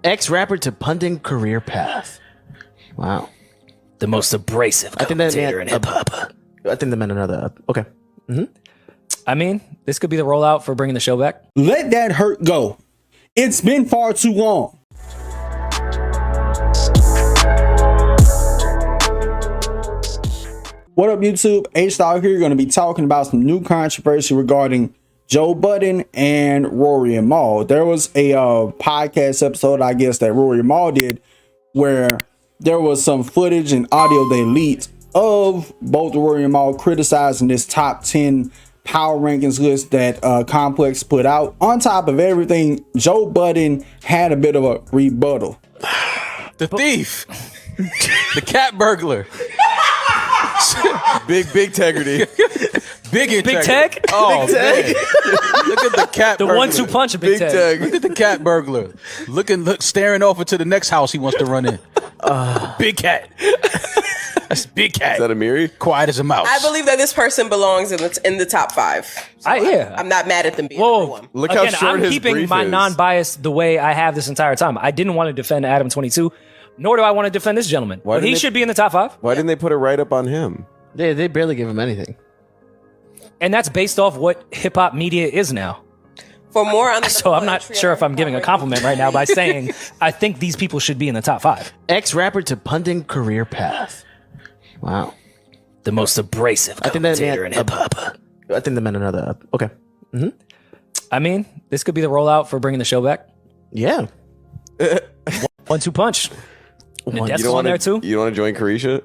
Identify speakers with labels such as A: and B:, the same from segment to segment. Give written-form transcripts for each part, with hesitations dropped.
A: Ex-rapper to punting career path. Wow.
B: The most abrasive commentator in hip-hop.
A: I think they meant another. Okay. Mm-hmm.
B: I mean, this could be the rollout for bringing the show back.
C: Let that hurt go. It's been far too long. What up, YouTube? H-Dog here. Going to be talking about some new controversy regarding Joe Budden and Rory and Mal. There was a podcast episode, I guess, that Rory and Mal did where there was some footage and audio they leaked of both Rory and Mal criticizing this top 10 power rankings list that Complex put out. On top of everything, Joe Budden had a bit of a rebuttal.
D: The thief. The cat burglar. Big integrity. Big integrity.
B: Big Tech?
D: Oh, Big Tech. Look at the cat burglar.
B: The 1-2 punch of Big Tech.
D: Look at the cat burglar. Staring off into the next house he wants to run in. Big cat. That's Big Cat.
E: Is that Amiri?
D: Quiet as a mouse.
F: I believe that this person belongs in the top 5. So I'm not mad at them being number 1.
E: Look
B: Again,
E: how short
B: I'm
E: his
B: keeping
E: brief
B: my
E: is.
B: non-bias the way I have this entire time. I didn't want to defend Adam 22, nor do I want to defend this gentleman. But he should be in the top 5.
E: Why didn't they put a write-up on him?
A: They barely give him anything.
B: And that's based off what hip-hop media is now.
F: For more on the
B: So I'm not sure if I'm giving a compliment right now by saying I think these people should be in the top 5.
A: Ex-rapper to punting career path. Wow.
B: The most abrasive commentator in hip-hop.
A: I think they meant another. Okay. Mm-hmm.
B: I mean, this could be the rollout for bringing the show back.
A: Yeah.
B: 1-2 punch. And Death's on there too.
E: You don't want to join Carisha?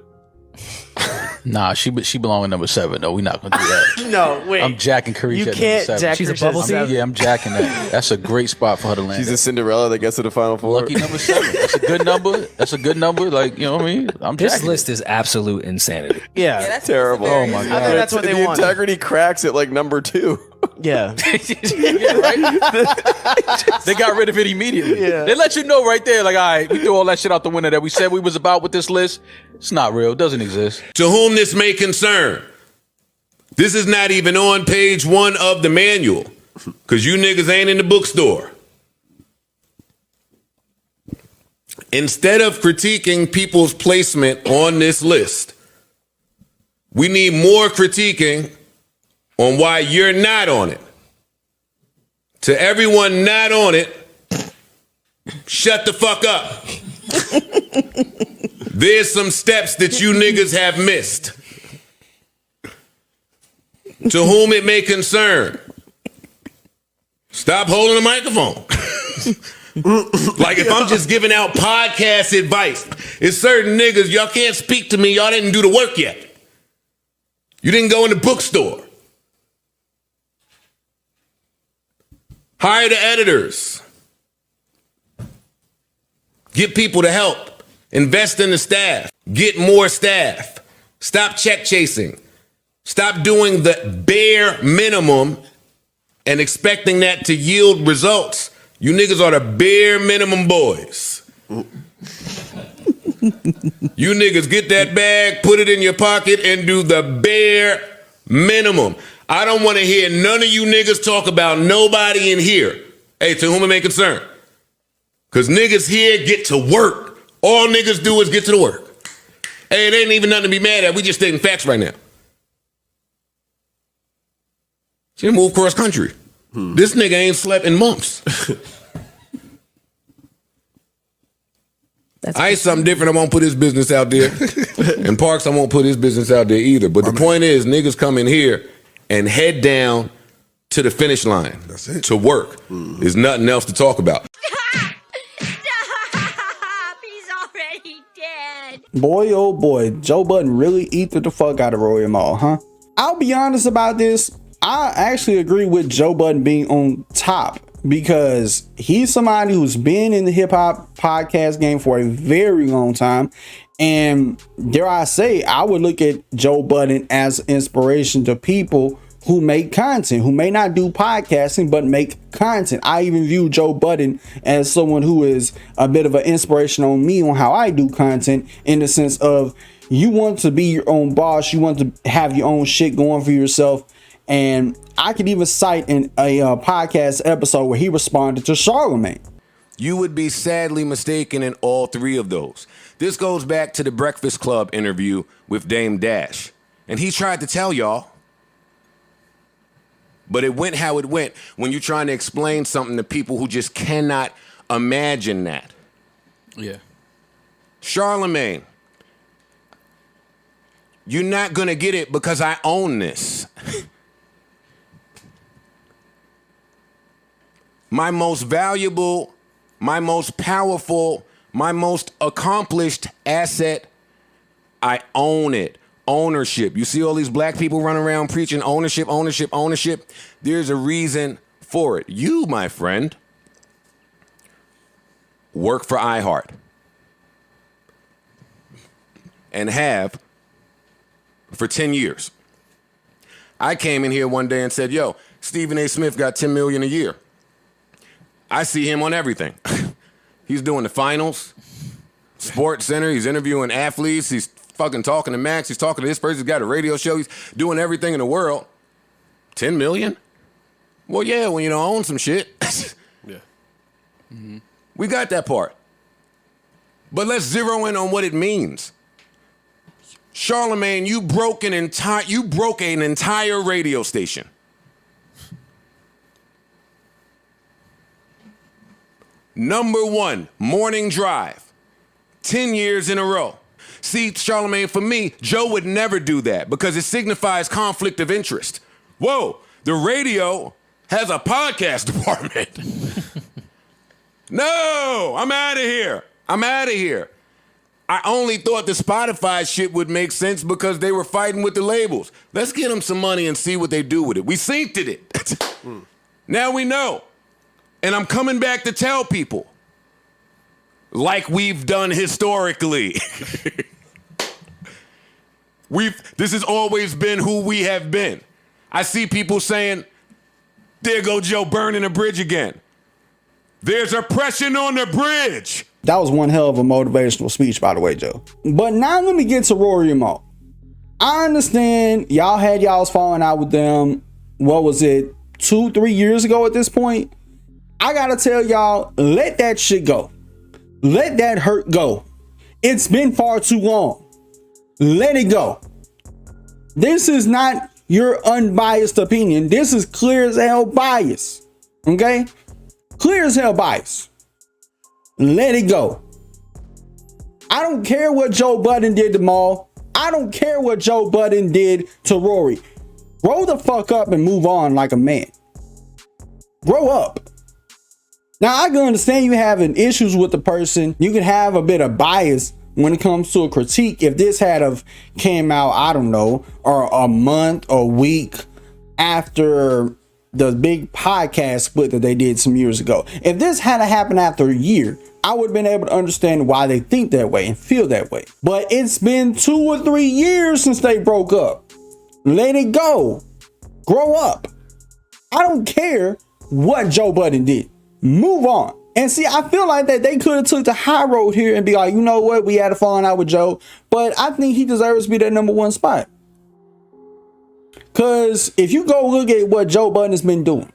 D: Nah, she belong in number 7. No, we're not gonna do that.
A: No, wait.
D: I'm jacking Carisha.
A: You
D: at
A: can't
D: number 7.
A: jack
B: She's a
A: Carisha
B: bubble
A: at
B: tea?
A: 7.
D: Yeah, I'm jacking that. That's a great spot for her to land.
E: She's a Cinderella that gets to the Final Four.
D: Lucky number 7. That's a good number. That's a good number. Like, you know what I mean? I'm
B: This
D: jacking
B: list is absolute insanity.
A: Yeah.
F: that's
E: Terrible.
F: very-
D: Oh my
A: I
D: god.
A: think that's what they
E: the
A: want.
E: integrity cracks at like number 2.
A: Yeah.
D: Yeah, right? They got rid of it immediately.
A: Yeah.
D: They let you know right there, like, all right, we threw all that shit out the window that we said we was about with this list. It's not real. It doesn't exist.
G: To whom this may concern, this is not even on page 1 of the manual, because you niggas ain't in the bookstore. Instead of critiquing people's placement on this list, we need more critiquing on why you're not on it. To everyone not on it, shut the fuck up. There's some steps that you niggas have missed. To whom it may concern, stop holding the microphone. Like if I'm just giving out podcast advice, it's certain niggas, y'all can't speak to me, y'all didn't do the work yet. You didn't go in the bookstore. Hire the editors. Get people to help. Invest in the staff. Get more staff. Stop check chasing. Stop doing the bare minimum and expecting that to yield results. You niggas are the bare minimum boys. You niggas get that bag, put it in your pocket, and do the bare minimum. I don't want to hear none of you niggas talk about nobody in here. Hey, to whom it may concern. Because niggas here get to work. All niggas do is get to the work. Hey, it ain't even nothing to be mad at. We just stating facts right now. She didn't move cross country. This nigga ain't slept in months. I ain't something different. I won't put his business out there. And Parks, I won't put his business out there either. But the point is, niggas come in here and head down to the finish line. That's it. To work. There's nothing else to talk about.
H: He's already dead.
C: Boy, oh boy, Joe Budden really ethered the fuck out of Rory and Mal, huh? I'll be honest about this. I actually agree with Joe Budden being on top because he's somebody who's been in the hip hop podcast game for a very long time. And dare I say, I would look at Joe Budden as inspiration to people who make content, who may not do podcasting, but make content. I even view Joe Budden as someone who is a bit of an inspiration on me on how I do content, in the sense of you want to be your own boss. You want to have your own shit going for yourself. And I could even cite in a podcast episode where he responded to Charlemagne.
G: You would be sadly mistaken in all three of those. This goes back to the Breakfast Club interview with Dame Dash. And he tried to tell y'all, but it went how it went when you're trying to explain something to people who just cannot imagine that.
D: Yeah.
G: Charlemagne, you're not going to get it because I own this. My most valuable, my most powerful, my most accomplished asset, I own it. Ownership. You see all these black people running around preaching ownership, ownership, ownership. There's a reason for it. You, my friend, work for iHeart and have for 10 years. I came in here one day and said, yo, Stephen A. Smith got $10 million a year. I see him on everything. He's doing the finals, Sports Center. He's interviewing athletes. He's fucking talking to Max. He's talking to this person. He's got a radio show. He's doing everything in the world. 10 million? Well, yeah, when you don't own some shit.
D: Yeah.
G: Mm-hmm. We got that part. But let's zero in on what it means. Charlemagne, you broke an entire radio station. Number one, morning drive. 10 years in a row. See, Charlemagne, for me, Joe would never do that because it signifies conflict of interest. Whoa, the radio has a podcast department. No, I'm out of here. I only thought the Spotify shit would make sense because they were fighting with the labels. Let's get them some money and see what they do with it. We synced it. Now we know. And I'm coming back to tell people, like we've done historically. This has always been who we have been. I see people saying, there go Joe burning a bridge again. There's oppression on the bridge.
C: That was one hell of a motivational speech, by the way, Joe. But now let me get to Rory and Mal. I understand y'all had y'all's falling out with them. What was it? 2-3 years ago at this point? I gotta tell y'all, let that shit go. Let that hurt go. It's been far too long. Let it go. This is not your unbiased opinion. This is clear as hell bias. Okay? Clear as hell bias. Let it go. I don't care what Joe Budden did to Mal. I don't care what Joe Budden did to Rory. Grow the fuck up and move on like a man. Grow up. Now, I can understand you having issues with the person. You can have a bit of bias when it comes to a critique. If this had have came out, I don't know, or a month or week after the big podcast split that they did some years ago. If this had happened after a year, I would have been able to understand why they think that way and feel that way. But it's been 2 or 3 years since they broke up. Let it go. Grow up. I don't care what Joe Budden did. Move on. And see, I feel like that they could have took the high road here and be like, you know what? We had a falling out with Joe, but I think he deserves to be that #1 spot. Because if you go look at what Joe Budden has been doing,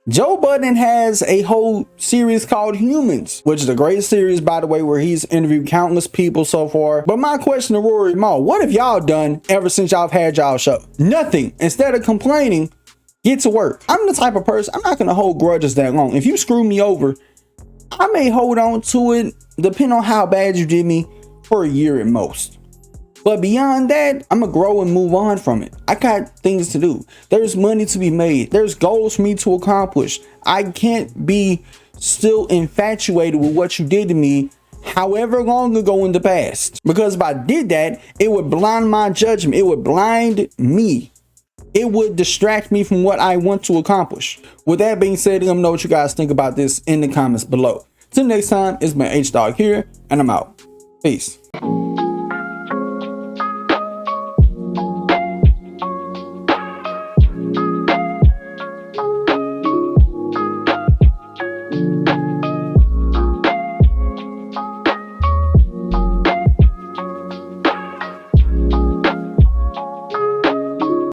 C: Joe Budden has a whole series called Humans, which is a great series, by the way, where he's interviewed countless people so far. But my question to Rory and Mal, what have y'all done ever since y'all had y'all show? Nothing. Instead of complaining, get to work. I'm the type of person, I'm not going to hold grudges that long. If you screw me over, I may hold on to it, depending on how bad you did me, for a year at most. But beyond that, I'm going to grow and move on from it. I got things to do. There's money to be made. There's goals for me to accomplish. I can't be still infatuated with what you did to me however long ago in the past. Because if I did that, it would blind my judgment. It would blind me. It would distract me from what I want to accomplish. With that being said, let me know what you guys think about this in the comments below. Till next time, it's been H-Dog here, and I'm out. Peace.